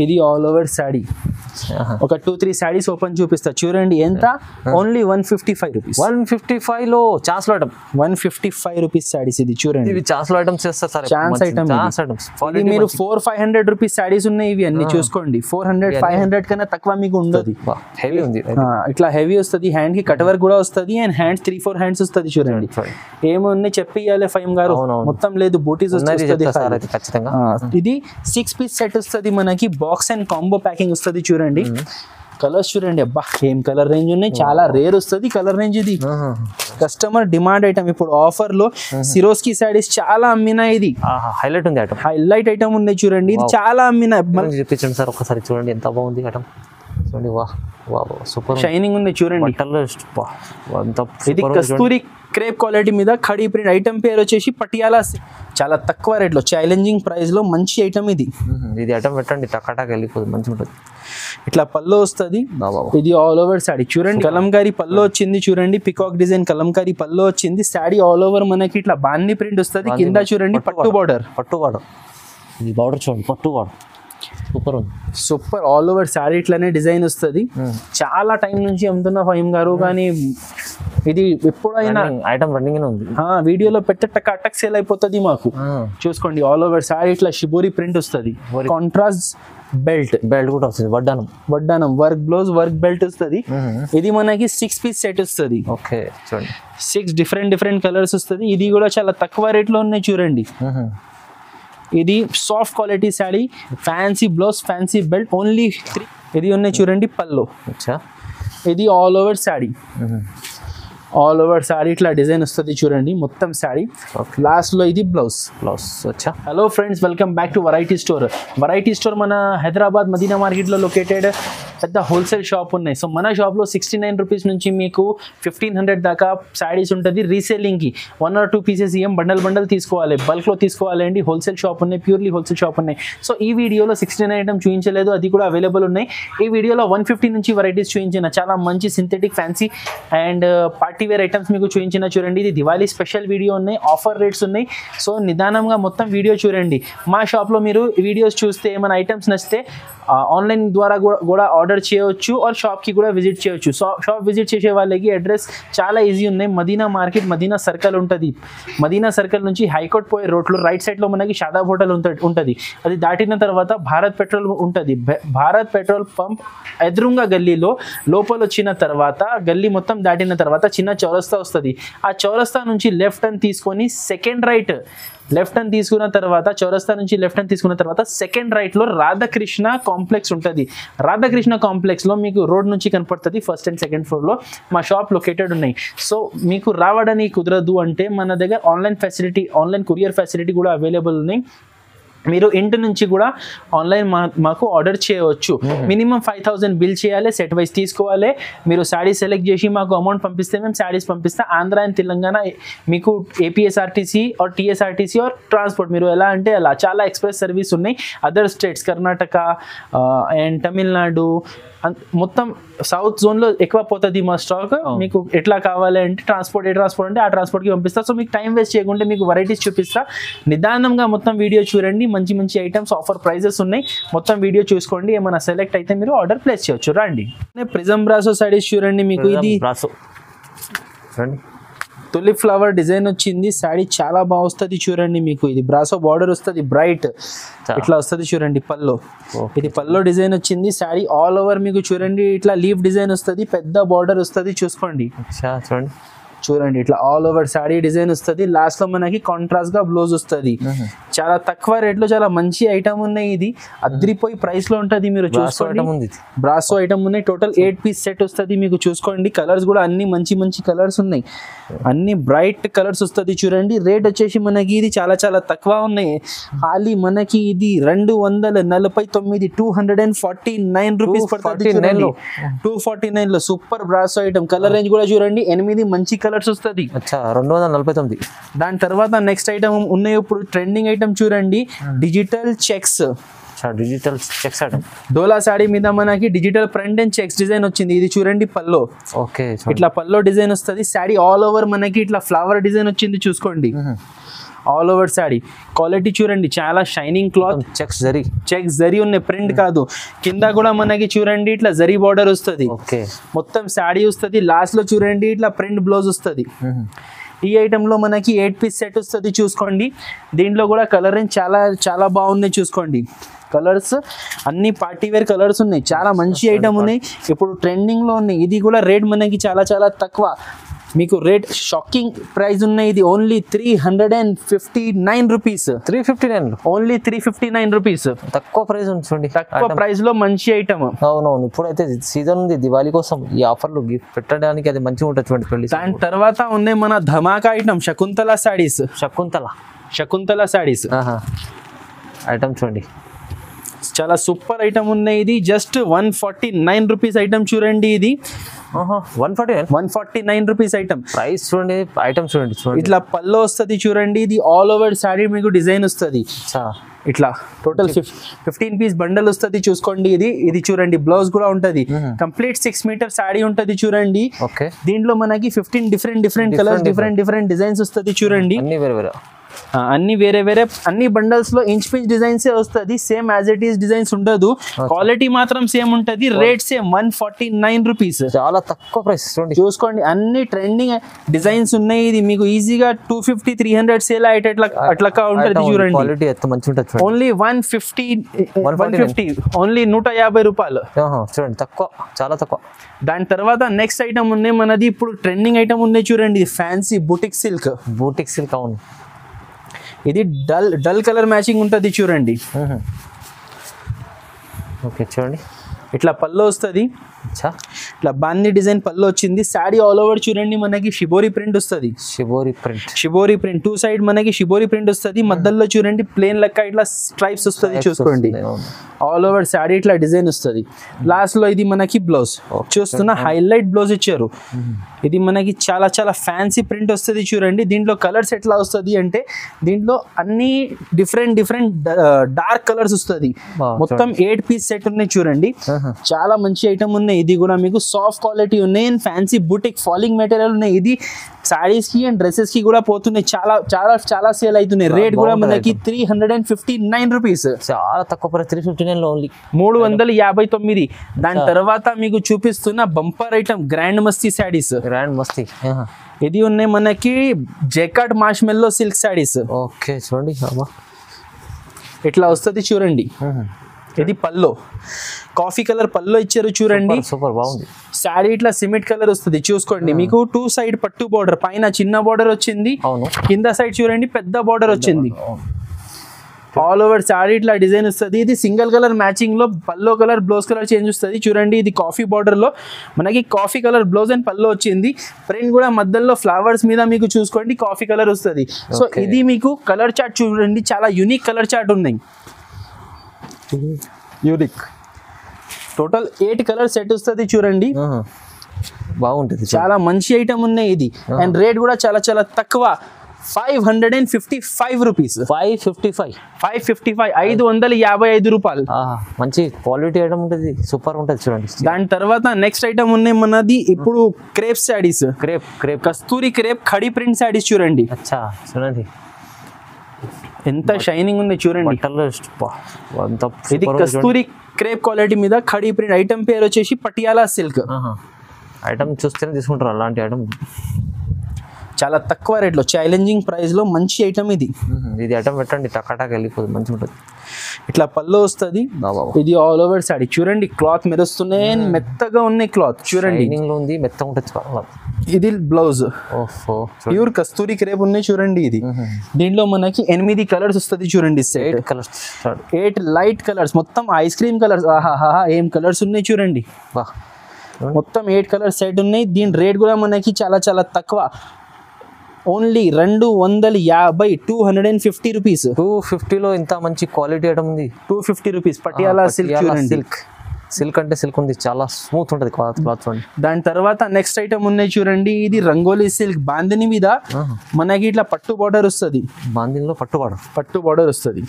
ఇది all over sari. ఒక 2-3 saris open చూపిస్తా చూడండి. ఎంత? Only 155 rupees. 155 లో ఛాన్స్ ఐటమ్. 155 రూపీస్ శారీస్. ఇది చూడండి, ఇవి ఛాన్స్ ఐటమ్స్ చేస్తారు సార్. Chance item. మీరు 400-500 రూపీస్ శారీస్ ఉన్నాయి. ఇవి అన్ని చూసుకోండి. 400-500 కన్నా తక్కువ మీకు ఉండదు. హెవీ ఉంది, ఇట్లా హెవీ వస్తుంది. హ్యాండ్ కి కట్ వర్క్ కూడా వస్తుంది. అండ్ హ్యాండ్స్ 3-4 హ్యాండ్స్ వస్తుంది. చూడండి ఏమున్నాయి చెప్పియాలి ఫైమ్ గారు. మొత్తం లేదు, బూటీస్ వస్తుంది. ఇది 6 పీస్ సెట్ వస్తుంది మనకి. బాక్స్ అండ్ కాంబో ప్యాకింగ్ వస్తుంది. చూడండి కలర్స్ చూడండి. అబ్బా ఏం కలర్ రేంజ్ ఉన్నాయి. చాలా రేర్ వస్తుంది కలర్ రేంజ్. ఇది కస్టమర్ డిమాండ్ ఐటమ్. ఇప్పుడు ఆఫర్ లో సిరోస్కి సారీస్ చాలా అమ్మినా. ఇది హైలైట్ ఉంది ఐటమ్. హైలైట్ ఐటమ్ ఉన్నాయి చూడండి. ఇది చాలా అమ్మినా. చూపించండి సార్ ఒకసారి. చూడండి ఎంత బాగుంది ఐటమ్. చూడండి వా వా సూపర్ షైనింగ్ ఉంది చూడండి. ఇది కస్తూరి క్రేప్ క్వాలిటీ మీద ఖడీ ప్రింట్. ఐటమ్ పేరు వచ్చేసి పటియాలా. చాలా తక్కువ రేట్లో ఛాలెంజింగ్ ప్రైస్ లో మంచి ఐటమ్ ఇది. ఇది ఐటమ్ పెట్టండి టకాటాకి వెళ్ళిపోతుంది, మంచిగా ఉంటుంది. ఇట్లా పల్లో వస్తుంది. ఇది ఆల్ ఓవర్ శారీ చూడండి. కలంకారీ పల్లో వచ్చింది చూడండి. పికాక్ డిజైన్ కలంకారీ పల్లో వచ్చింది. శారీ ఆల్ ఓవర్ మనకి ఇట్లా బాందీ ప్రింట్ వస్తుంది. కింద చూడండి పట్టు బార్డర్. ఈ బార్డర్ చూడండి, పట్టు బార్డర్ సూపర్ ఉంది. సూపర్ ఆల్ ఓవర్ శారీ ఇట్లానే డిజైన్ వస్తుంది. చాలా టైం నుంచి అమ్ముతున్నా ఫహీమ్ గారు, కానీ ఇది ఎప్పుడైనా ఐటమ్ రన్నింగ్ ఉంది. వీడియోలో పెట్టే టక్ సేల్ అయిపోతుంది మాకు. చూసుకోండి ఆల్ ఓవర్ శారీ ఇట్లా షిబోరి ప్రింట్ వస్తుంది. కాంట్రాస్ట్ బెల్ట్ కూడా వస్తుంది. వడ్డానం వర్క్ బ్లౌజ్ వర్క్ బెల్ట్ వస్తుంది. ఇది మనకి 6 పీస్ సెట్ వస్తుంది. ఓకే చూడండి 6 డిఫరెంట్ కలర్స్ వస్తుంది. ఇది కూడా చాలా తక్కువ రేట్ లో ఉన్నాయి చూడండి. ఇది soft quality sari, fancy blouse, fancy belt, only 3. ఇది ఉన్నాయి చూడండి పల్లో. ఇది all over sari. All over sari ఇట్లా డిజైన్ వస్తుంది చూడండి. మొత్తం శారీ లాస్ట్ లో ఇది బ్లౌజ్. వచ్చా. Hello friends, welcome back to variety store. Variety store మన హైదరాబాద్ మదీనా మార్కెట్ లో లొకేటెడ్ పెద్ద హోల్సేల్ షాప్ ఉన్నాయి. సో మన షాప్ లో 69 రూపీస్ నుంచి మీకు 1500 దాకా శారీస్ ఉంటుంది. రీసేలింగ్ కి 1 or 2 పీసెస్ ఏం బండల్ తీసుకోవాలి, బల్క్ లో తీసుకోవాలి అండి. హోల్సేల్ షాప్ ఉన్నాయి, ప్యూర్లీ హోల్సేల్ షాప్ ఉన్నాయి. సో ఈ వీడియోలో 69 ఐటమ్ చూపించలేదు, అది కూడా అవైలబుల్ ఉన్నాయి. ఈ వీడియోలో 150 నుంచి వెరైటీస్ చూపించిన. చాలా మంచి synthetic fancy and party wear items మీకు చూపించిన. చూడండి ఇది దివాళీ స్పెషల్ వీడియో ఉన్నాయి, ఆఫర్ రేట్స్ ఉన్నాయి. సో నిదానంగా మొత్తం వీడియో చూడండి. మా షాప్లో మీరు వీడియోస్ చూస్తే ఏమైనా ఐటమ్స్ నచ్చితే ఆన్లైన్ ద్వారా కూడా ఆర్డర్ చేయవచ్చు, ఆర్ షాప్కి కూడా విజిట్ చేయవచ్చు. షాప్ విజిట్ చేసే వాళ్ళకి అడ్రస్ చాలా ఈజీ ఉన్నాయి. మదీనా మార్కెట్, మదీనా సర్కిల్ ఉంటుంది. మదీనా సర్కిల్ నుంచి హైకోర్ట్ పోయే రోడ్లో రైట్ సైడ్లో మనకి షాదాబ్ హోటల్ ఉంటుంది. అది దాటిన తర్వాత భారత్ పెట్రోల్ ఉంటుంది. భారత్ పెట్రోల్ పంప్ ఎదురుగా గల్లీలో లోపల వచ్చిన తర్వాత గల్లీ మొత్తం దాటిన తర్వాత చిన్న చౌరస్తా వస్తుంది. ఆ చౌరస్తా నుంచి లెఫ్ట్ టర్న్ తీసుకొని సెకండ్ రైట్ తీసుకున్న తర్వాత చౌరస్తా నుంచి లెఫ్ట్ టర్న్ తీసుకున్న తర్వాత సెకండ్ రైట్లో రాధాకృష్ణ కాంప్లెక్స్ ఉంటుంది. రాధాకృష్ణ కాంప్లెక్స్లో మీకు రోడ్ నుంచి కనపడుతుంది. ఫస్ట్ అండ్ సెకండ్ ఫ్లోర్లో మా షాప్ లొకేటెడ్ ఉన్నాయి. సో మీకు రావడానికి కుదరదు అంటే మన దగ్గర ఆన్లైన్ కొరియర్ ఫెసిలిటీ కూడా అవైలబుల్ ఉన్నాయి. మీరు ఇంటి నుంచి కూడా ఆన్లైన్ మాకు ఆర్డర్ చేయవచ్చు. మినిమం 5000 బిల్ చేయాలి, సెట్ వైజ్ తీసుకోవాలి. మీరు శారీ సెలెక్ట్ చేసి మాకు అమౌంట్ పంపిస్తే మేము శారీస్ పంపిస్తాం. ఆంధ్ర అండ్ తెలంగాణ మీకు APSRTC or TSRTC or transport, మీరు ఎలా అంటే అలా చాలా ఎక్స్ప్రెస్ సర్వీస్ ఉన్నాయి. Other states Karnataka and Tamil Nadu మొత్తం సౌత్ జోన్లో ఎక్కువ పోతుంది మా స్టాక్. మీకు ఎట్లా కావాలి అంటే ట్రాన్స్పోర్ట్ అంటే ఆ ట్రాన్స్పోర్ట్కి పంపిస్తా. సో మీకు టైం వేస్ట్ చేయకుండా మీకు వెరైటీస్ చూపిస్తా. నిదానంగా మొత్తం వీడియో చూడండి. మంచి ఐటమ్స్, ఆఫర్ ప్రైజెస్ ఉన్నాయి. మొత్తం వీడియో చూసుకోండి. ఏమైనా సెలెక్ట్ అయితే మీరు ఆర్డర్ ప్లేస్ చేయొచ్చు. రండి. ప్రిజం బ్రాసో సారీస్ చూడండి. మీకు ఇది తులిప్ ఫ్లవర్ డిజైన్ వచ్చింది. శారీ చాలా బాగా వస్తుంది చూడండి. మీకు ఇది బ్రాసో బార్డర్ వస్తుంది, బ్రైట్ ఇట్లా వస్తుంది చూడండి. పల్లో ఇది పల్లో డిజైన్ వచ్చింది. శారీ ఆల్ ఓవర్ మీకు చూడండి ఇట్లా లీఫ్ డిజైన్ వస్తుంది, పెద్ద బార్డర్ వస్తుంది. చూడండి ఇట్లా ఆల్ ఓవర్ శారీ డిజైన్ వస్తుంది. లాస్ట్ లో మనకి కాంట్రాస్ట్ గా బ్లౌజ్ వస్తుంది. చాలా తక్కువ రేట్ లో చాలా మంచి ఐటమ్ ఉన్నాయి. ఇది అద్రిపోయి ప్రైస్ లో ఉంటుంది. మీరు చూసుకోండి బ్రాసో ఐటమ్ ఉన్నాయి. టోటల్ 8 పీస్ సెట్ వస్తుంది. మీకు చూసుకోండి కలర్స్ కూడా అన్ని మంచి కలర్స్ ఉన్నాయి. అన్ని బ్రైట్ కలర్స్ వస్తుంది చూడండి. రేట్ వచ్చేసి మనకి ఇది చాలా తక్కువ ఉన్నాయి. ఖాళీ మనకి ఇది 249 249 రూపీస్ పడుతుంది. 249 లో super brasso item. Colour range కూడా చూడండి 8 మంచి కలర్స్ వస్తుంది. 249. దాని తర్వాత నెక్స్ట్ ఐటమ్ ఉన్నాయి. ఇప్పుడు ట్రెండింగ్ ఐటమ్ చూడండి, డిజిటల్ చెక్స్ ఐటమ్. డోలా సాడీ మీద మనకి digital print and checks design వచ్చింది. ఇది చూడండి పల్లో. ఇట్లా పల్లో డిజైన్ వస్తుంది. సాడీ ఆల్ ఓవర్ మనకి ఇట్లా ఫ్లవర్ డిజైన్ వచ్చింది. చూసుకోండి ఆల్ ఓవర్ శారీ. క్వాలిటీ చూడండి చాలా shining cloth, checks zari, checks zari ఉన్నాయి, ప్రింట్ కాదు. కింద కూడా మనకి చూడండి ఇట్లా జరీ బార్డర్ వస్తుంది, ఓకే మొత్తం శారీ వస్తుంది. లాస్ట్ లో చూడండి ఇట్లా ప్రింట్ బ్లౌజ్ వస్తుంది. ఈ ఐటెంలో మనకి 8 పీస్ సెట్ వస్తుంది చూసుకోండి. దీంట్లో కూడా కలర్ రేంజ్ చాలా చాలా బాగున్నాయి చూసుకోండి. కలర్స్ అన్ని పార్టీ వేర్ కలర్స్ ఉన్నాయి, చాలా మంచి ఐటమ్ ఉన్నాయి, ఇప్పుడు ట్రెండింగ్లో ఉన్నాయి. ఇది కూడా రేట్ మనకి చాలా చాలా తక్కువ, మీకు రేట్ షాకింగ్ ప్రైస్ ఉన్నాయి. ఇది ఓన్లీ 359 రూపీస్. 359, only 359 rupees. తక్కువ ప్రైస్ ఉంది చూడండి, తక్కువ ప్రైస్ లో మంచి ఐటమ్. అవునవును, ఇప్పుడైతే సీజన్ ఉంది, దివాళీ కోసం ఈ ఆఫర్లు గిఫ్ట్ పెట్టడానికి అది మంచిగా ఉంటుంది చూడండి పెళ్లి. దాని తర్వాత ఉన్నాయి మన ధమాకా ఐటమ్ శకుంతల సారీస్. శకుంతల సారీస్ ఐటమ్ చూడండి, చాలా సూపర్ ఐటమ్ ఉన్నాయి. ఇది జస్ట్ 149 రూపీస్ ఐటమ్ చూడండి. ఇది 149 రూపీస్ ఐటమ్. ప్రైస్ చూడండి, ఐటమ్ చూడండి. ఇట్లా పల్లో వస్తుంది చూడండి. ఇది ఆల్ ఓవర్ శారీ మీకు డిజైన్ వస్తుంది ఇట్లా. టోటల్ 15 పీస్ బండల్ వస్తుంది చూసుకోండి. ఇది చూడండి, బ్లౌజ్ కూడా ఉంటది. కంప్లీట్ 6 మీటర్ శారీ ఉంటది చూడండి. దీంట్లో మనకి 15 డిఫరెంట్ కలర్స్, డిఫరెంట్ డిజైన్స్ వస్తుంది చూడండి. అన్ని వేరే వేరే అన్ని బండల్స్ లో ఇంచ్ పిచ్ డిజైన్స్ వస్తుంది. Same as it is designs ఉండదు, క్వాలిటీ మాత్రం సేమ్ ఉంటది. రేట్ సేమ్ 149 రూపీస్, చాలా తక్కువ ప్రైస్. చూసుకోండి అన్ని ట్రెండింగ్ డిజైన్స్ ఉన్నాయి. ఇది మీకు ఈజీగా 250-300 సేల్ అయ్యేటట్లా అట్లా ఉంటది చూడండి. ఓన్లీ 150, ఓన్లీ 150 రూపాయలు చూడండి, తక్కువ, చాలా తక్కువ. దాని తర్వాత నెక్స్ట్ ఐటమ్ ఉన్నాయి మనది, ఇప్పుడు ట్రెండింగ్ ఐటమ్ ఉన్నాయి చూడండి, ఫ్యాన్సీ బూటిక్ సిల్క్. అవును, ఇది డల్ కలర్ మ్యాచింగ్ ఉంటుంది చూడండి. ఓకే చూడండి, ఇట్లా పల్లో వస్తుంది, ఇట్లా బాందీ డిజైన్ పల్లో వచ్చింది. శారీ ఆల్ ఓవర్ చూడండి మనకి షిబోరి ప్రింట్ వస్తుంది. షిబోరి ప్రింట్ 2 సైడ్ మనకి షిబోరి ప్రింట్ వస్తుంది. మధ్యలో చూడండి ప్లేన్ లెక్క ఇట్లా స్ట్రైప్స్ వస్తుంది చూసుకోండి. ఆల్ ఓవర్ శారీ ఇట్లా డిజైన్ వస్తుంది. లాస్ట్ లో ఇది మనకి బ్లౌజ్ చూస్తున్న హైలైట్ బ్లౌజ్ ఇచ్చారు. ఇది మనకి చాలా చాలా ఫ్యాన్సీ ప్రింట్ వస్తుంది చూడండి. దీంట్లో కలర్స్ ఎట్లా వస్తుంది అంటే దీంట్లో అన్ని డిఫరెంట్ డార్క్ కలర్స్ వస్తుంది. మొత్తం 8 పీస్ సెట్ ఉన్నాయి చూడండి, చాలా మంచి ఐటమ్ ఉన్నాయి. ఇది కూడా మీకు సాఫ్ట్ క్వాలిటీ ఉన్నాయి and fancy boutique falling material ఉన్నాయి. ఇది సారీస్ కి అండ్ డ్రెస్సెస్ కి కూడా పోతున్నాయి, చాలా చాలా చాలా సేల్ అవుతున్నాయి. రేట్ కూడా మనకి 359 రూపీస్, చాలా తక్కువ ప్రైస్. 359 లో ఓన్లీ 359. దాని తర్వాత మీకు చూపిస్తున్న బంపర్ ఐటమ్ గ్రాండ్ మస్తీ సారీస్. ఇది ఉన్నాయి మనకి జెకార్డ్ మార్ష్మెల్లో సిల్క్ సారీస్. ఓకే చూడండి, ఇట్లా వస్తుంది చూడండి. ఇది పల్లో, కాఫీ కలర్ పల్లో ఇచ్చారు చూడండి. సూపర్ బాగుంది. శారీ ఇట్లా సిమెంట్ కలర్ వస్తుంది చూసుకోండి. మీకు 2 సైడ్ పట్టు బార్డర్, పైన చిన్న బార్డర్ వచ్చింది, కింద సైడ్ చూడండి పెద్ద బార్డర్ వచ్చింది. ఆల్ ఓవర్ శారీ ఇట్లా డిజైన్ వస్తుంది. ఇది సింగిల్ కలర్ మ్యాచింగ్ లో పల్లో కలర్ బ్లౌజ్ కలర్ చేంజ్ వస్తుంది చూడండి. ఇది కాఫీ బార్డర్ లో మనకి కాఫీ కలర్ బ్లౌజ్ అండ్ పల్లో వచ్చింది. ప్రింట్ కూడా మధ్యలో ఫ్లవర్స్ మీద మీకు చూసుకోండి కాఫీ కలర్ వస్తుంది. సో ఇది మీకు కలర్ చార్ట్ చూడండి, చాలా యూనిక్ కలర్ చార్ట్ ఉన్నాయి. టోటల్ 8 కలర్ సెట్ వస్తుంది చూడండి, బాగుంటుంది, చాలా మంచి ఐటమ్ ఉన్నాయి. ఇది అండ్ రేట్ కూడా చాలా చాలా తక్కువ, 555 రూపీస్. 555 రూపాయలు. మంచి క్వాలిటీ ఐటమ్ ఉంటుంది, సూపర్ ఉంటుంది చూడండి. దాని తర్వాత నెక్స్ట్ ఐటమ్ ఉన్నాయి మనది ఇప్పుడు క్రేప్ శారీస్. క్రేప్ కస్తూరి క్రేప్ ఖడీ ప్రింట్ శారీస్ చూడండి. చూడండి ఎంత షైనింగ్ ఉంది చూడండి. ఇది కస్తూరి క్రేప్ క్వాలిటీ మీద ఖడీ ప్రింట్. ఐటమ్ పేరు వచ్చేసి పటియాలా సిల్క్. ఐటమ్ చూస్తేనే తీసుకుంటారు అలాంటి ఐటమ్. చాలా తక్కువ రేట్లో ఛాలెంజింగ్ ప్రైస్ లో మంచి ఐటమ్ ఇది. ఇది ఐటమ్ పెట్టండి టకాటాక్ వెళ్ళిపోతుంది, మంచిగా ఉంటుంది. ఇట్లా పళ్ళు వస్తుంది. ఇది ఆల్ ఓవర్ సారీ చూడండి, క్లాత్ మెరుస్తున్నాయి, మెత్తగా ఉన్నాయి క్లాత్ చూడండి, మెత్తగా ఉంటుంది. ఇది బ్లౌజ్ ప్యూర్ కస్తూరి క్రేప్ ఉన్నాయి చూడండి. ఇది దీంట్లో మనకి 8 కలర్స్ వస్తుంది చూడండి. 8 లైట్ కలర్స్, మొత్తం ఐస్ క్రీమ్ కలర్స్. ఆహాహా ఏం కలర్స్ ఉన్నాయి చూడండి, మొత్తం 8 కలర్స్ సెట్ ఉన్నాయి. దీని రేట్ కూడా మనకి చాలా చాలా తక్కువ, ఓన్లీ 250, 250 రూపీస్. 250లో ఇంత మంచి క్వాలిటీ ఐటమ్ ఉంది. 250 రూపీస్ పటియాలా సిల్క్ చూడండి. సిల్క్ అంటే సిల్క్ ఉంది, చాలా స్మూత్ ఉంటుంది క్లాత్ చూడండి. దాని తర్వాత నెక్స్ట్ ఐటమ్ ఉన్నాయి చూడండి. ఇది రంగోలీ సిల్క్ బాందిని మీద మనకి ఇట్లా పట్టు బార్డర్ వస్తుంది. బాందినిలో పట్టు బార్డర్ వస్తుంది.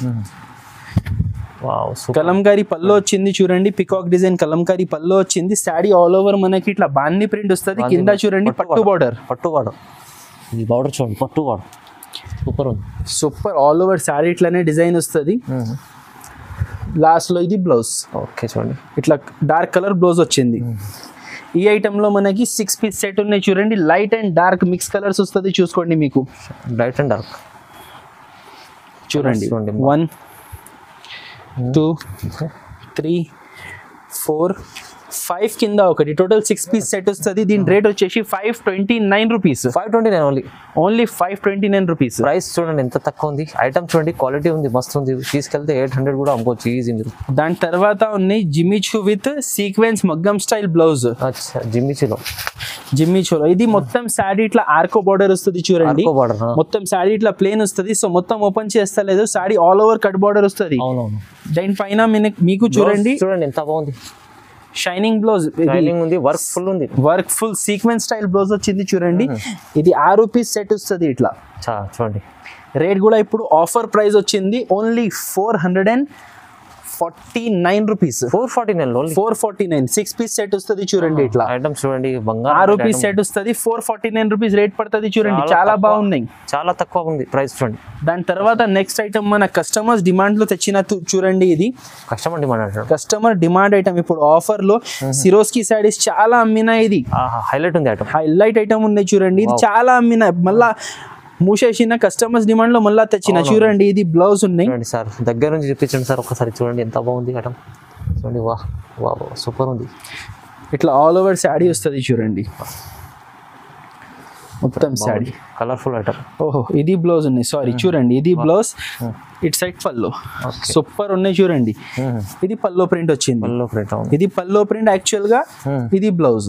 కలంకారీ పల్లో వచ్చింది చూడండి, పికాక్ డిజైన్ కలంకారీ పల్లో వచ్చింది. శారీ ఆల్ ఓవర్ మనకి ఇట్లా బాందిని ప్రింట్ వస్తుంది. కింద చూడండి పట్టు బార్డర్. ఈ బార్డర్ చూడండి, పట్టు బార్డర్ సూపర్ ఉంది. సూపర్ ఆల్ ఓవర్ శారీ ఇట్లానే డిజైన్ వస్తుంది. లాస్ట్ లో ఇది బ్లౌజ్. ఓకే చూడండి ఇట్లా డార్క్ కలర్ బ్లౌజ్ వచ్చింది. ఈ ఐటెంలో మనకి 6 పీస్ సెట్ ఉన్నాయి చూడండి. Light and dark mix colours వస్తుంది చూసుకోండి. మీకు లైట్ అండ్ డార్క్ చూడండి. 1 2 3 4 5 కింద ఒకటి టోటల్ 6 పీస్ సెట్ వస్తుంది. దీని రేట్ వచ్చేసి 529 రూపీస్. 529 only 529 rupees. ప్రైస్ చూడండి ఎంత తక్కువ ఉంది. ఐటమ్ చూడండి క్వాలిటీ ఉంది, మస్తు ఉంది. తీసుకెళ్తే 800 కూడా అమ్ముకోవచ్చు ఈజీ మీరు. దాని తర్వాత ఉన్నాయి జిమ్మిచూ విత్ సీక్వెన్స్ మగ్గం స్టైల్ బ్లౌజ్. అచ్చా జిమ్మిచూలో ఇది మొత్తం శారీ ఇట్లా ఆర్కో బార్డర్ వస్తుంది చూడండి. బార్డర్ మొత్తం శారీ ఇట్లా ప్లేన్ వస్తుంది. సో మొత్తం ఓపెన్ చేస్తలేదు. Sari all over cut border వస్తుంది. అవునవును. దాని పైన మీకు చూడండి ఎంత బాగుంది. షైనింగ్ బ్లౌజ్ ఉంది, వర్క్ ఫుల్ ఉంది. Work full sequence style blouse వచ్చింది చూడండి. ఇది 6 పీస్ సెట్ వస్తుంది ఇట్లా. చూడండి రేట్ కూడా ఇప్పుడు ఆఫర్ ప్రైస్ వచ్చింది. Only 449 rupees. 449 6 పీస్ సెట్ వస్తుంది చూడండి. ఇట్లా ఐటమ్ చూడండి. 6 పీస్ సెట్ వస్తుంది. 449 రూపీస్ రేట్ పడుతుంది చూడండి. చాలా బాగున్నాయి, చాలా తక్కువ ఉంది ప్రైస్ చూడండి. దాని తర్వాత నెక్స్ట్ ఐటమ్ మన కస్టమర్స్ డిమాండ్ లో తెచ్చిన చూడండి. ఇది కస్టమర్ డిమాండ్ ఐటమ్. ఇప్పుడు ఆఫర్ లో సిరోస్కి సారీస్ చాలా అమ్మినా. ఇది హైలైట్ ఉంది ఐటమ్. హైలైట్ ఐటమ్ ఉన్నాయి చూడండి. ఇది చాలా అమ్మినా. మళ్ళా మూసేసిన కస్టమర్స్ డిమాండ్ లో మళ్ళీ తెచ్చిన చూడండి. ఇది బ్లౌజ్ ఉన్నాయి సార్. దగ్గర నుంచి చూపించండి సార్ ఒకసారి. చూడండి ఎంత బాగుంది ఐటమ్. చూడండి వా వా సూపర్ ఉంది. ఇట్లా ఆల్ ఓవర్ శారీ వస్తుంది చూడండి. మొత్తం శారీ కలర్ఫుల్ ఐటమ్. ఓహో ఇది బ్లౌజ్ ఉన్నాయి. సారీ చూడండి. ఇది blouse, it side pallu. Super ఉన్నాయి చూడండి. ఇది పల్లో ప్రింట్ వచ్చింది. ఇది పల్లో ప్రింట్ యాక్చువల్ గా. ఇది బ్లౌజ్.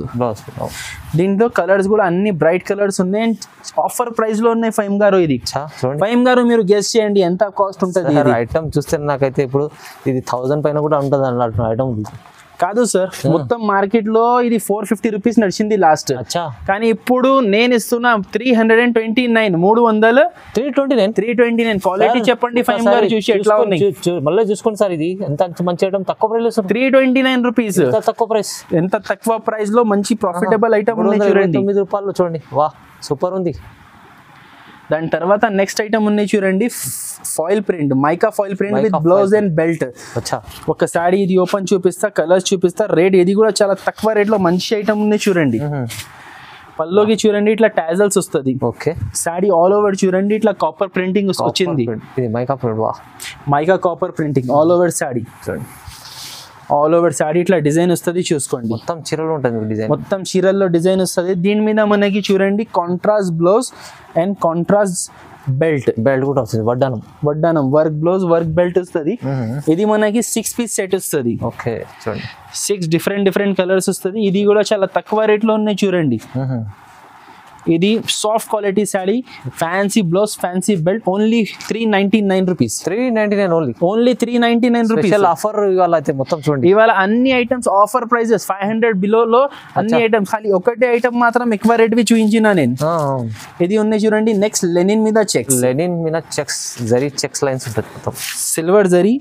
దీంట్లో కలర్స్ కూడా అన్ని బ్రైట్ కలర్స్ ఉన్నాయి. అండ్ ఆఫర్ ప్రైస్ లో ఉన్నాయి. ఫైమ్ గారు ఇది ఫైమ్ గారు మీరు గెస్ చేయండి ఎంత కాస్ట్ ఉంటుంది. ఐటమ్ చూస్తే నాకైతే ఇప్పుడు ఇది 1000 పైన కూడా ఉంటుంది అన్నట్టు ఐటమ్. కాదు సార్, మొత్తం మార్కెట్ లో ఇది 450 రూపీస్ నడిచింది లాస్ట్. కానీ ఇప్పుడు నేను ఇస్తున్నా 329. 329 క్వాలిటీ చెప్పండి ఫైమ్ గారు చూసి ఎట్లా ఉన్నాయి. మళ్ళీ చూసుకోండి సార్. ఇది ఎంత మంచి ఐటమ్. తక్కువ ప్రైస్ 329 రూపీస్. తక్కువ ప్రైస్. ఎంత తక్కువ ప్రైస్ లో మంచి ప్రాఫిటబుల్ ఐటమ్ ఉంది చూడండి. 9 రూపాయలు చూడండి. వా సూపర్ ఉంది. దాని తర్వాత నెక్స్ట్ ఐటమ్ ఉన్నాయి చూడండి. Foil print, mica foil print with blouse and belt. ఒక సారీ ఇది ఓపెన్ చూపిస్తా, కలర్స్ చూపిస్తా, రేట్ ఇది కూడా చాలా తక్కువ రేట్ లో మంచి ఐటమ్ ఉంది చూడండి. పల్లోకి చూడండి ఇట్లా టాజల్స్ వస్తుంది. ఓకే సారీ ఆల్ ఓవర్ చూడండి ఇట్లా కాపర్ ప్రింటింగ్ వచ్చింది. Mica copper printing all over sorry. All over sari ఇట్లా డిజైన్ వస్తుంది చూసుకోండి. మొత్తం చీరలో ఉంటుంది డిజైన్. మొత్తం చీరల్లో డిజైన్ వస్తుంది. దీని మీద మనకి చూడండి contrast blouse and contrast belt కూడా వస్తుంది. వడ్డానం వర్క్ బ్లౌజ్ వర్క్ బెల్ట్ వస్తుంది. ఇది మనకి 6 పీస్ సెట్ వస్తుంది. ఓకే చూడండి. 6 డిఫరెంట్ కలర్స్ వస్తుంది. ఇది కూడా చాలా తక్కువ రేట్ లో ఉన్నాయి చూడండి. ఇది soft quality sari, fancy blouse, fancy belt. Only 399 rupees. 399 only 399 rupees. Offer ఇవాళ అయితే మొత్తం చూడండి. ఇవాళ అన్ని ఐటమ్స్ ఆఫర్ ప్రైజెస్ 500 బిలో లో అన్ని ఐటమ్స్. ఖాళీ ఒకటే ఐటమ్ మాత్రం ఎక్కువ రేట్ వి చూపించిన నేను. ఇది ఉన్నాయి చూడండి. నెక్స్ట్ లెనిన్ మీద చెక్స్. జరీ చెక్స్ లైన్స్ ఉంటుంది. మొత్తం సిల్వర్ జరీ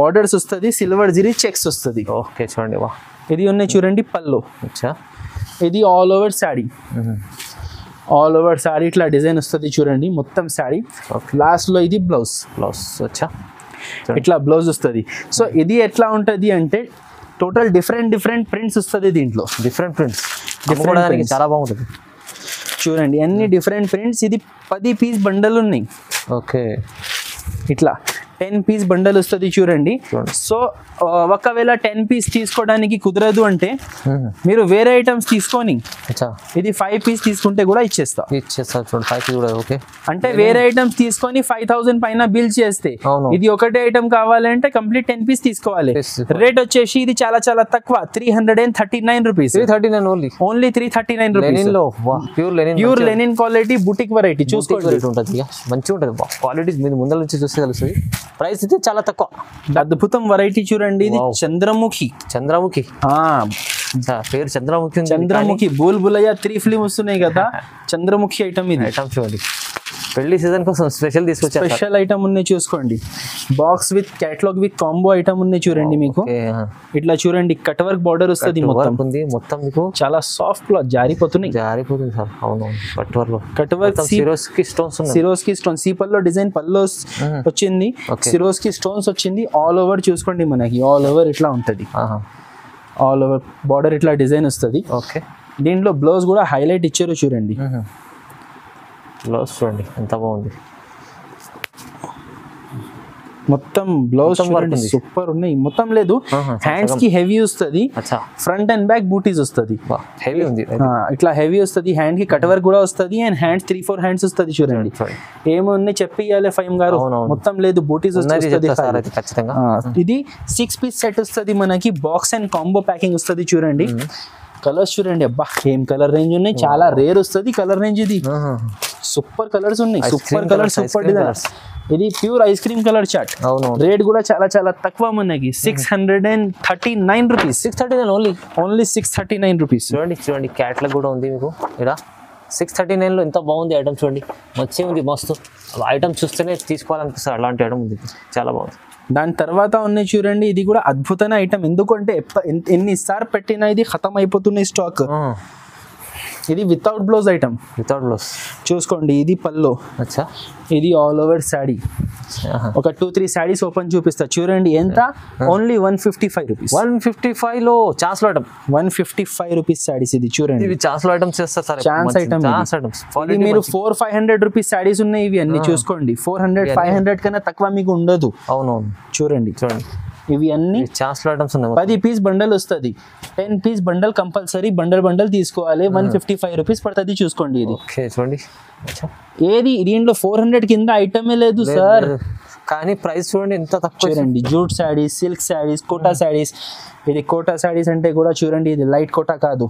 బార్డర్స్ వస్తుంది. సిల్వర్ జరీ చెక్స్ వస్తుంది. ఓకే చూడండి. వా ఇది ఉన్నాయి చూడండి పల్లో. ఇది all over sari. All over sari ఇట్లా డిజైన్ వస్తుంది చూడండి. మొత్తం శారీ లాస్ట్ లో ఇది బ్లౌజ్. ఇట్లా బ్లౌజ్ వస్తుంది. సో ఇది ఎట్లా ఉంటుంది అంటే టోటల్ డిఫరెంట్ ప్రింట్స్ వస్తుంది దీంట్లో. డిఫరెంట్ ప్రింట్స్ చాలా బాగుంటుంది చూడండి. అన్ని డిఫరెంట్ ప్రింట్స్. ఇది 10 పీస్ బండల్ ఉన్నాయి. ఓకే ఇట్లా 10 పీస్ బండల్ వస్తుంది చూడండి. సో ఒకవేళ 10 పీస్ తీసుకోవడానికి కుదరదు అంటే మీరు వేరే ఐటమ్స్ తీసుకొని ఇది 5 పీస్ తీసుకుంటే కూడా ఇచ్చేస్తా చూడండి. 5 పీస్ కూడా ఓకే. అంటే వేరే ఐటమ్స్ తీసుకొని 5000 పైన బిల్ చేస్తే ఇది ఒకటే ఐటమ్ కావాలంటే కంప్లీట్ 10 పీస్ తీసుకోవాలి. రేట్ వచ్చేసి ఇది చాలా తక్కువ 339 rupees. Only 339 rupees. Pure linen quality boutique variety చూసుకోండి. మంచిగా ఉంటుంది క్వాలిటీ. మీరు ముందర నుంచి చూస్తే తెలుస్తుంది. ప్రైస్ అయితే చాలా తక్కువ. అద్భుతం వెరైటీ చూడండి. ఇది చంద్రముఖి పేరు చంద్రముఖి. బూల్ బులయ్య 3 ఫిలిం వస్తున్నాయి కదా. చంద్రముఖి ఐటమ్ ఇది. ఐటమ్ చూడండి. పెళ్లి సీజన్ కోసం స్పెషల్ తీసుకొచ్చారు. స్పెషల్ ఐటమ్ ఉన్నాయి చూసుకోండి. Box with catalogue with combo item ఉన్నాయి చూడండి మీకు. ఇట్లా చూడండి కట్ వర్క్ బార్డర్ వస్తుంది మొత్తం ఉంది, మొత్తం మీకు చాలా సాఫ్ట్ క్లాత్, జారిపోతుంది సార్. అవును, cut work Swarovski stones, Swarovski stone, సీపల్లో డిజైన్ పల్లో వచ్చింది, సిరోస్కి స్టోన్స్ వచ్చింది. ఆల్ ఓవర్ చూసుకోండి మనకి, ఆల్ ఓవర్ ఇట్లా ఉంటుంది, ఆల్ ఓవర్ బార్డర్ ఇట్లా డిజైన్ వస్తుంది. ఓకే, దీంట్లో బ్లౌజ్ కూడా హైలైట్ ఇచ్చారు చూడండి. బ్లౌజ్ చూడండి ఎంత బాగుంది, మొత్తం బ్లౌజ్ చూడండి సూపర్ ఉన్నాయి. మొత్తం లేదు, హ్యాండ్స్ కి హెవీ వస్తుంది, ఫ్రంట్ అండ్ బ్యాక్ బూటీస్ వస్తుంది, హెవీ ఉంది ఇట్లా హెవీ వస్తుంది. హ్యాండ్ కి కట్ వర్క్ కూడా వస్తుంది అండ్ హ్యాండ్స్ 3-4 హ్యాండ్స్ వస్తుంది చూడండి. ఏమున్నాయి చెప్పియాలి ఫైమ్ గారు, మొత్తం లేదు బూటీస్ వస్తుంది. ఇది 6 పీస్ సెట్ వస్తుంది మనకి, బాక్స్ అండ్ కాంబో ప్యాకింగ్ వస్తుంది చూడండి. కలర్స్ చూడండి, అబ్బా ఏం కలర్ రేంజ్ ఉన్నాయి, చాలా రేర్ వస్తుంది కలర్ రేంజ్. ఇది సూపర్ కలర్స్ ఉన్నాయి, సూపర్ కలర్స్, సూపర్ డిజైన్స్. ఇది pure ice cream colour chart. Rate కూడా చాలా చాలా తక్కువ మనకి, 639 రూపీస్. 639 only 639 rupees. చూడండి క్యాట్లాగ్ కూడా ఉంది మీకు ఇక్కడ. 639 లో ఎంత బాగుంది ఐటమ్ చూడండి, మంచిగా ఉంది, మస్తు. ఐటమ్ చూస్తేనే తీసుకోవాలనిపిస్తుంది, అలాంటి ఐటమ్ ఉంది, చాలా బాగుంది. దాని తర్వాత ఉన్నాయి చూడండి, ఇది కూడా అద్భుతమైన ఐటమ్. ఎందుకంటే ఎన్నిసార్లు పెట్టినా ఇది ఖతం అయిపోతున్నాయి స్టాక్. ఇది without blouse item, without blouse చూసుకోండి. ఇది పల్లో, ఇది ఆల్ ఓవర్ శాడీ. ఒక 2-3 శాడీస్ ఓపెన్ చూపిస్తా చూడండి. ఎంత? Only 155 rupees. 155 లో చాన్స్లో ఐటమ్, 155 రూపీస్ శాడీస్. ఇది చూడండి, ఇవి చాన్స్లో ఐటమ్స్ చేస్తారు సార్, ఛాన్స్ ఐటమ్. మీరు 400-500 రూపీస్ శాడీస్ ఉన్నాయి, ఇవి అన్ని చూసుకోండి. 400-500 కన్నా తక్కువ మీకు ఉండదు. అవునవును, చూడండి ఇవి అన్ని చాన్స్లో ఐటమ్స్ ఉన్నాయి. 10 పీస్ బండల్ వస్తుంది, 10 పీస్ బండల్ కంపల్సరీ బండల్ తీసుకోవాలి. 155 రూపీస్ పడుతుంది చూసుకోండి. ఇది చూడండి, ఏది దీంట్లో 400 కింద ఐటమే లేదు సార్, కానీ ప్రైస్ చూడండి ఎంత తక్కువ. చూడండి జూట్ శాడీస్, సిల్క్ శాడీస్, కోటా శాడీస్. ఇది కోటా శాడీస్ అంటే కూడా చూడండి, ఇది లైట్ కోటా కాదు.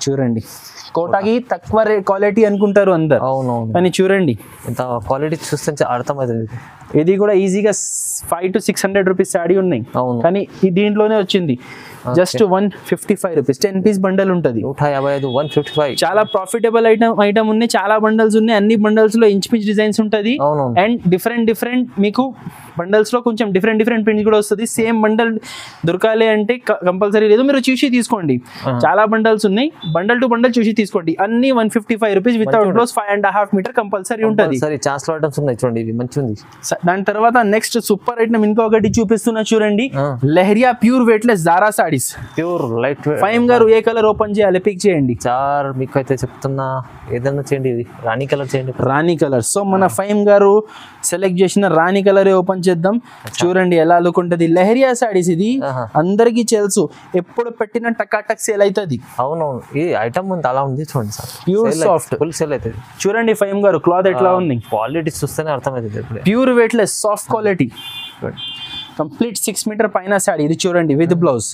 చూడండి, కోటాకి తక్కువ క్వాలిటీ అనుకుంటారు అందరు, అవునవును, కానీ చూడండి ఇంత క్వాలిటీ చూస్తే అర్థమవుతుంది. ఇది కూడా ఈజీగా 500-600 రూపీస్ శాడీ ఉన్నాయి, కానీ దీంట్లోనే వచ్చింది జస్ట్ 155 రూపీస్. 10 పీస్ బండల్ ఉంటుంది, 155. చాలా ప్రాఫిటబుల్ ఐటమ్ ఉన్నాయి, చాలా బండల్స్ ఉన్నాయి. అన్ని బండల్స్ లో ఇంచ్ డిజైన్స్ ఉంటుంది, అండ్ డిఫరెంట్ మీకు బండల్స్ లో కొంచెం డిఫరెంట్ ప్రింట్స్ కూడా వస్తుంది. సేమ్ బండల్ దొరకాలి అంటే కంపల్సరీ లేదు, మీరు చూసి తీసుకోండి. చాలా బండల్స్ ఉన్నాయి, బండల్ టు బండల్ చూసి తీసుకోండి. అన్ని 155 rupees without blouse, 5.5 meter compulsory ఉంటుంది. దాని తర్వాత నెక్స్ట్ సూపర్ ఐటమ్ ఇంకొకటి చూపిస్తున్నా చూడండి, లెహరియా ప్యూర్ వెయిట్లెస్ జారా sarees. Pure light weight. Fahim గారు ఏ కలర్ ఓపెన్ చేయాలి, పిక్ చేయండి సార్. మీకు అయితే చెప్తున్నా, ఏదైనా చేయండి, ఇది రాణి కలర్ చేయండి, రాణి కలర్. సో మన ఫైమ్ గారు సెలెక్ట్ చేసిన రాణి కలర్ ఓపెన్ చేద్దాం. చూడండి ఎలా లుక్ ఉంటుంది. లెహరియా సారీస్ ఇది అందరికి తెలుసు, ఎప్పుడు పెట్టిన టకాటక్ సేల్ అవుతుంది. అవునవును, ఈ ఐటమ్ ఉంది అలా ఉంది చూడండి sir, pure soft full sale అవుతుంది. చూడండి ఫైమ్ గారు క్లాత్ ఎట్లా ఉంది, క్వాలిటీ చూస్తేనే అర్థమవుతుంది. Pure weightless soft quality, complete 6 metre పైన శారీ. ఇది చూడండి విత్ బ్లౌజ్,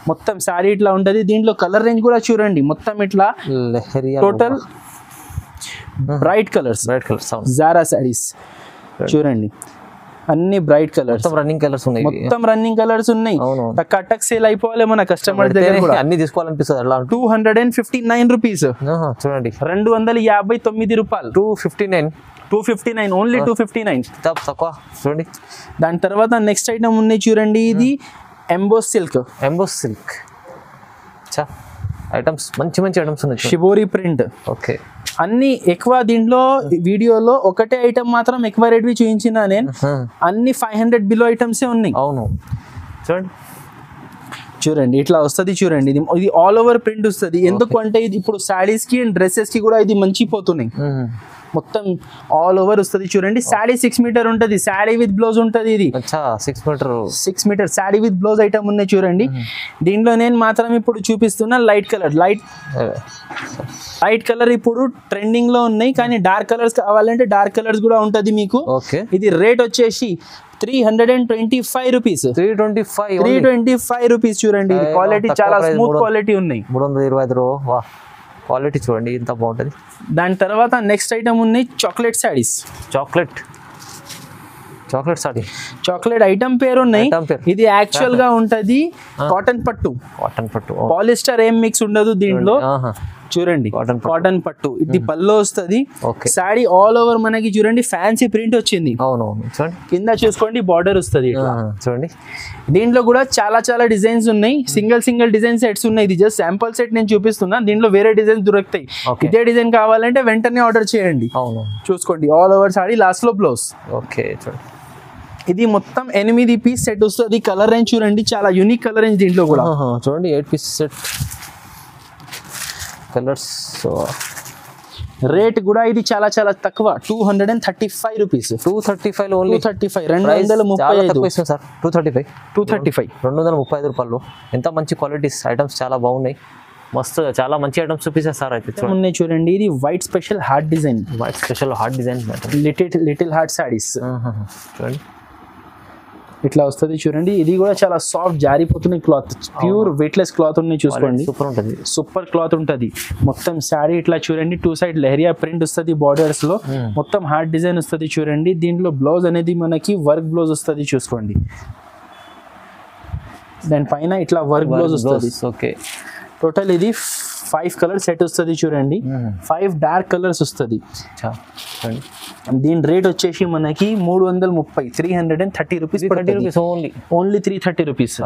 మొత్తం శారీ ఇట్లా ఉంటుంది. దీంట్లో కలర్ రేంజ్ కూడా చూడండి, మొత్తం ఇట్లా total bright colours Zara saris. చూడండి అన్ని బ్రైట్ కలర్స్, రన్నింగ్ కలర్స్ ఉన్నాయి, మొత్తం రన్నింగ్ కలర్స్ ఉన్నాయి. టక్ సేల్ అయిపోవాలి మన కస్టమర్ దగ్గర కూడా. అన్ని తీసుకోవాలనిపిస్తుంది. 259 రూపీస్. చూడండి 259 రూపాయలు. 259 ఓన్లీ 259 తక్కువ. చూడండి దాని తర్వాత నెక్స్ట్ ఐటమ్ ఉన్నాయి చూడండి, ఇది ఎంబోస్ సిల్క్. ఐటమ్స్ మంచి ఐటమ్స్ ఉన్నాయి, షిబోరి ప్రింట్. ఓకే, అన్ని ఎక్కువ దీంట్లో వీడియోలో ఒకటే ఐటమ్ మాత్రం ఎక్కువ రేట్ చూపించిన నేను, అన్ని 500 బిలో ఐటమ్సే ఉన్నాయి. అవును, చూడండి ఇట్లా వస్తుంది. చూడండి ఇది ఆల్ ఓవర్ ప్రింట్ వస్తుంది. ఎందుకు అంటే ఇది ఇప్పుడు శారీస్ కి అండ్ డ్రెస్సెస్ కి కూడా ఇది మంచి పోతున్నాయి. మొత్తం ఆల్ ఓవర్ వస్తుంది. చూడండి శారీ 6 మీటర్ ఉంటుంది, శారీ విత్ బ్లౌజ్ ఉంటుంది. ఇది 6 metre sari with blouse item ఉన్నాయి చూడండి. దీంట్లో నేను మాత్రం ఇప్పుడు చూపిస్తున్నా లైట్ కలర్ ఇప్పుడు ట్రెండింగ్ లో ఉన్నాయి, కానీ డార్క్ కలర్స్ కావాలంటే డార్క్ కలర్స్ కూడా ఉంటుంది మీకు. ఇది రేట్ వచ్చేసి 325 రూపీస్. 325 రూపీస్. చూడండి క్వాలిటీ చాలా స్మూత్ క్వాలిటీ ఉన్నాయి. 325 క్వాలిటీ చూడండి ఎంత బాగుంటుంది. దాని తర్వాత నెక్స్ట్ ఐటమ్ ఉన్నాయి చాక్లెట్ శారీస్. చాక్లెట్ ఐటమ్ పేరు ఉన్నాయి. ఇది యాక్చువల్ గా ఉంటది కాటన్ పట్టు, పాలిస్టర్ ఏం మిక్స్ ఉండదు దీంట్లో. చూడండి కాటన్ పట్టు ఇది పల్లో వస్తుంది. ఓకే సాడీ ఆల్ ఓవర్ మనకి చూడండి ఫ్యాన్సీ ప్రింట్ వచ్చింది. అవునవును చూడండి కింద చూసుకోండి బార్డర్ వస్తుంది. చూడండి దీంట్లో కూడా చాలా డిజైన్స్ ఉన్నాయి. సింగిల్ డిజైన్ సెట్స్ ఉన్నాయి. ఇది జస్ట్ శాంపుల్ సెట్ నేను చూపిస్తున్నా. దీంట్లో వేరే డిజైన్స్ దొరుకుతాయి. ఇదే డిజైన్ కావాలంటే వెంటనే ఆర్డర్ చేయండి. అవును చూసుకోండి ఆల్ ఓవర్ సాడీ లాస్ట్ లో బ్లౌజ్. ఓకే చూడండి ఇది మొత్తం 8 పీస్ సెట్ వస్తుంది. కలర్ రేంజ్ చూడండి చాలా యూనిక్ కలర్ రేంజ్ దీంట్లో కూడా. చూడండి 8 పీస్ సెట్ కలర్స్. రేట్ కూడా ఇది చాలా తక్కువ 235 రూపీస్. 235 ఓన్లీ. 235 సార్ 235 235 రూపాయలు. ఎంత మంచి క్వాలిటీస్ ఐటమ్స్ చాలా బాగున్నాయి. మస్తు చాలా మంచి ఐటమ్స్ చూపిస్తారు సార్. అయితే చూడండి ఇది white special heart design. White special heart design little heart sarees. చూడండి ఇట్లా వస్తుంది చూడండి. ఇది కూడా చాలా సాఫ్ట్ జారిపోతున్న క్లాత్, ప్యూర్ వెయిట్లెస్ క్లాత్ ఉన్నాయి. చూసుకోండి సూపర్ ఉంటుంది, సూపర్ క్లాత్ ఉంటుంది. మొత్తం శారీ ఇట్లా చూడండి 2 సైడ్ లెహరియా ప్రింట్ వస్తుంది. బార్డర్స్ లో మొత్తం హార్ట్ డిజైన్ వస్తుంది చూడండి. దీంట్లో బ్లౌజ్ అనేది మనకి వర్క్ బ్లౌజ్ వస్తుంది. చూసుకోండి దాని పైన ఇట్లా వర్క్ బ్లౌజ్ వస్తుంది. ఓకే టోటల్ ఇది 5 కలర్ సెట్ వస్తుంది చూడండి. 5 డార్క్ కలర్స్ వస్తుంది. దీని రేట్ వచ్చేసి మనకి 330 330 రూపీస్. Only 330 rupees.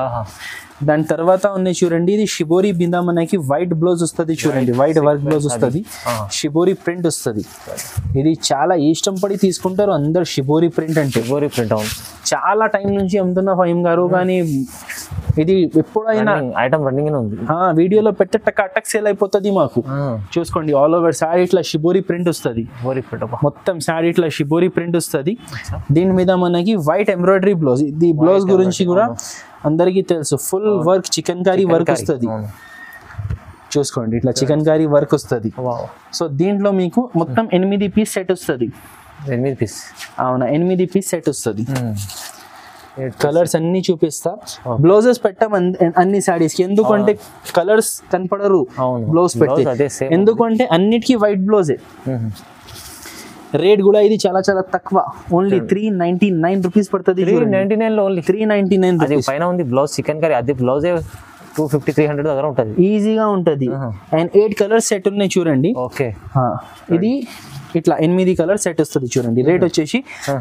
దాని తర్వాత ఉన్నాయి చూడండి ఇది షిబోరి బిందా మనకి వైట్ బ్లౌజ్ వస్తుంది చూడండి. వైట్ వర్క్ బ్లౌజ్ వస్తుంది. షిబోరి ప్రింట్ వస్తుంది. ఇది చాలా ఇష్టం పడి తీసుకుంటారు అందరు షిబోరి ప్రింట్ అంటే. షిబోరి ప్రింట్ అవును చాలా టైం నుంచి అమ్ముతున్నా ఫహీం గారు. కానీ ఇది ఎప్పుడైనా ఐటమ్ రన్నింగ్ ఉంది. వీడియోలో పెడితే టక్ సేల్ అయిపోతుంది మాకు. చూసుకోండి ఆల్ ఓవర్ సారీ ఇట్లా షిబోరి ప్రింట్ వస్తుంది. మొత్తం సారీ ఇట్లా షిబోరి ప్రింట్ వస్తుంది. దీని మీద మనకి వైట్ ఎంబ్రాయిడరీ బ్లౌజ్. ఇది బ్లౌజ్ గురించి కూడా అందరికీ తెలుసు. Full work chikankari work వస్తుంది. చూసుకోండి ఇట్లా చికెన్ కారీ వర్క్ వస్తుంది. సో దీంట్లో మీకు మొత్తం 8 పీస్ సెట్ వస్తుంది. 8 పీస్ అవునా 8 పీస్ సెట్ వస్తుంది. కలర్స్ అన్ని చూపిస్తా. బ్లౌజెస్ పెట్టాం అన్ని సారీస్ కి. ఎందుకంటే కలర్స్ కనపడరు బ్లౌజ్ పెడితే. ఎందుకంటే అన్నిటికీ వైట్ బ్లౌజే. రేట్ కూడా ఇది చాలా తక్కువ. ఓన్లీ 399 రూపీస్ పడుతుంది. 399 ఓన్లీ 399 అది పైన ఉంది బ్లౌజ్ చికెన్ కర్రీ. అది బ్లౌజే 250-300 దగ్గర ఉంటుంది. ఈజీగా ఉంటుంది. అండ్ 8 కలర్స్ సెట్ ఉన్నాయి చూడండి. ఓకే ఇది ఇట్లా 8 కలర్ సెట్ వస్తుంది చూడండి. రేట్ వచ్చేసి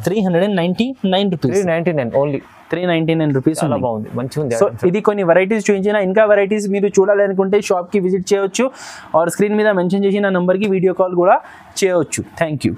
399 రూపీస్. 399 only 399 rupees. చాలా బాగుంది, మంచిగా ఉంది. సో ఇది కొన్ని వెరైటీస్ చూపించిన. ఇంకా వెరైటీస్ మీరు చూడాలనుకుంటే షాప్ కి విజిట్ చేయొచ్చు. ఆర్ స్క్రీన్ మీద మెన్షన్ చేసిన నంబర్ కి వీడియో కాల్ కూడా చేయొచ్చు. Thank you.